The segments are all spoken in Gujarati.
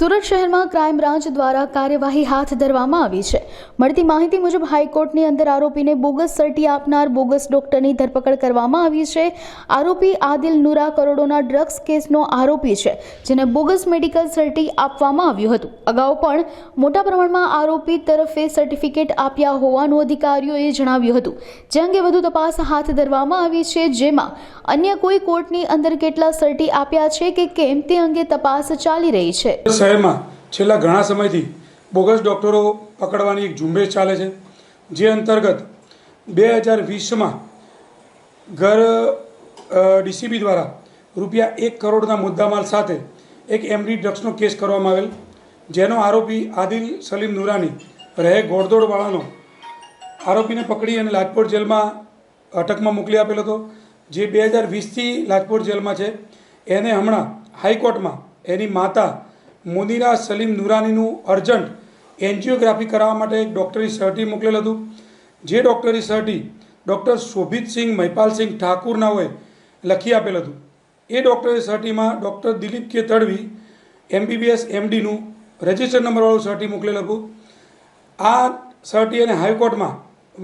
સુરત શહેરમાં ક્રાઇમ બ્રાન્ચ દ્વારા કાર્યવાહી હાથ ધરવામાં આવી છે। મળતી માહિતી મુજબ હાઈકોર્ટની અંદર આરોપીને બોગસ સર્ટી આપનાર બોગસ ડોક્ટરની ધરપકડ કરવામાં આવી છે। આરોપી આદિલ નુરા કરોડોના ડ્રગ્સ કેસનો આરોપી છે, જેને બોગસ મેડિકલ સર્ટી આપવામાં આવ્યું હતું। અગાઉ પણ મોટા પ્રમાણમાં આરોપી તરફે સર્ટિફિકેટ આપ્યા હોવાનું અધિકારીઓએ જણાવ્યું હતું, જે અંગે વધુ તપાસ હાથ ધરવામાં આવી છે, જેમાં અન્ય કોઈ કોર્ટની અંદર કેટલા સર્ટી આપ્યા છે કે કેમ તે અંગે તપાસ ચાલી રહી છે। શહેરમાં છેલ્લા ઘણા સમયથી બોગસ ડૉક્ટરો પકડવાની એક ઝુંબેશ ચાલે છે, જે અંતર્ગત 2020માં ડીસીબી દ્વારા ₹1 કરોડના મુદ્દામાલ સાથે એક એમડી ડ્રગ્સનો કેસ કરવામાં આવેલ, જેનો આરોપી આદિલ સલીમ નુરાની રહે ગોળદોડવાળાનો આરોપીને પકડી અને લાજપોર જેલમાં અટકમાં મોકલી આપેલો હતો, જે 2020થી લાજપોર જેલમાં છે। એને હમણાં હાઈકોર્ટમાં એની માતા મુનીરા સલીમ નુરાનીનું અર્જન્ટ એન્જિયોગ્રાફી કરાવવા માટે એક ડૉક્ટરી સર્ટી મોકલેલ હતું, જે ડૉક્ટરી સર્ટી ડૉક્ટર શોભિતસિંહ મહિપાલસિંહ ઠાકુરનાઓએ લખી આપેલ હતું। એ ડૉક્ટરી સર્ટીમાં ડૉક્ટર દિલીપ કે તડવી MBBS MDનું રજિસ્ટર નંબરવાળું સર્ટી મોકલેલ હતું। આ સર્ટી એને હાઈકોર્ટમાં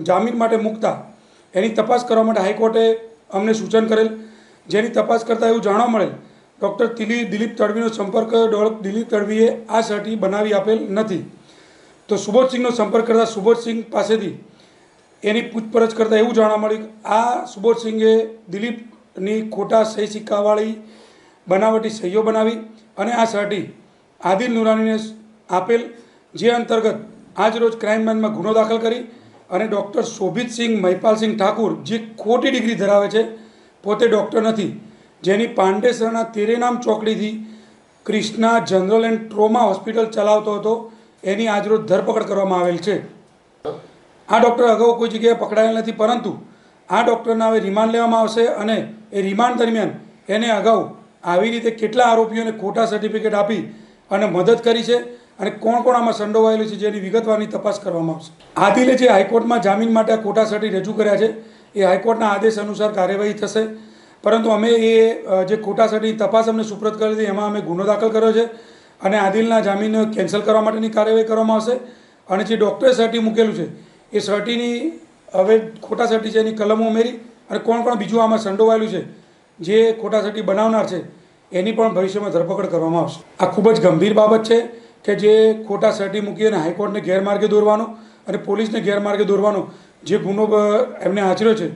જામીન માટે મૂકતા એની તપાસ કરવા માટે હાઈકોર્ટે અમને સૂચન કરેલ, જેની તપાસ કરતાં એવું જાણવા મળેલ ડૉક્ટર દિલીપ તડવીનો સંપર્ક દિલીપ તડવીએ આ સર્ટી બનાવી આપેલ નથી। તો સુબોધસિંહનો સંપર્ક કરતાં સુબોધસિંહ પાસેથી એની પૂછપરછ કરતાં એવું જાણવા મળ્યું કે આ સુબોધસિંહે દિલીપની ખોટા સહી સિક્કાવાળી બનાવટી સહીઓ બનાવી અને આ સર્ટી આદિલ નુરાનીને આપેલ, જે અંતર્ગત આજરોજ ક્રાઇમ બ્રાન્ચમાં ગુનો દાખલ કરી અને ડૉક્ટર શોભિતસિંહ મહિપાલસિંહ ઠાકુર, જે ખોટી ડિગ્રી ધરાવે છે, પોતે ડૉક્ટર નથી, જેની પાંડેસરના તેરેનામ ચોકડીથી Krishna general and trauma hospital ચલાવતો હતો, એની આજરોજ ધરપકડ કરવામાં આવેલ છે। આ ડૉક્ટર અગાઉ કોઈ જગ્યાએ પકડાયેલ નથી, પરંતુ આ ડૉક્ટરના હવે રિમાન્ડ લેવામાં આવશે અને એ રિમાન્ડ દરમિયાન એને અગાઉ આવી રીતે કેટલા આરોપીઓને ખોટા સર્ટિફિકેટ આપી અને મદદ કરી છે અને કોણ કોણ આમાં સંડોવાયેલું છે, જેની વિગતવારની તપાસ કરવામાં આવશે। આદિલે જે હાઈકોર્ટમાં જામીન માટે આ ખોટા સર્ટી રજૂ કર્યા છે, એ હાઈકોર્ટના આદેશ અનુસાર કાર્યવાહી થશે, પરંતુ અમે એ જે ખોટા સર્ટીની તપાસ અમને સુપ્રત કરી હતી, એમાં અમે ગુનો દાખલ કર્યો છે અને આદિલના જામીન કેન્સલ કરવા માટેની કાર્યવાહી કરવામાં આવશે। અને જે ડૉક્ટરે સર્ટી મૂકેલું છે, એ સર્ટીની હવે ખોટા સર્ટી છે એની કલમો ઉમેરી અને કોણ કોણ બીજું આમાં સંડોવાયેલું છે, જે ખોટા સર્ટી બનાવનાર છે, એની પણ ભવિષ્યમાં ધરપકડ કરવામાં આવશે। આ ખૂબ જ ગંભીર બાબત છે કે જે ખોટા સર્ટી મૂકી અને હાઈકોર્ટને ગેરમાર્ગે દોરવાનો અને પોલીસને ગેરમાર્ગે દોરવાનો જે ગુનો એમને આચર્યો છે,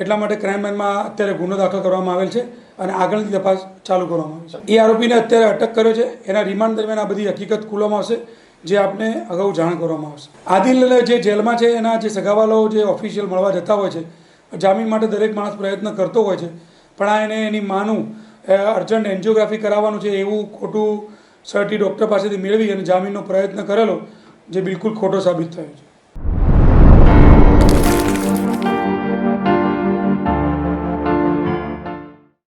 એટલા માટે ક્રાઇમ બ્રાન્ચમાં અત્યારે ગુનો દાખલ કરવામાં આવેલ છે અને આગળની તપાસ ચાલુ કરવામાં આવી છે। એ આરોપીને અત્યારે અટક કર્યો છે, એના રિમાન્ડ દરમિયાન આ બધી હકીકત ખુલવામાં આવશે, જે આપને અગાઉ જાણ કરવામાં આવશે। આદિલ જે જેલમાં છે, એના જે સગાવાલાઓ જે ઓફિશિયલ મળવા જતા હોય છે, જામીન માટે દરેક માણસ પ્રયત્ન કરતો હોય છે, પણ આ એને એની માનું અર્જન્ટ એન્જિયોગ્રાફી કરાવવાનું છે એવું ખોટું સર્ટી ડૉક્ટર પાસેથી મેળવી અને જામીનનો પ્રયત્ન કરેલો, જે બિલકુલ ખોટો સાબિત થયો છે।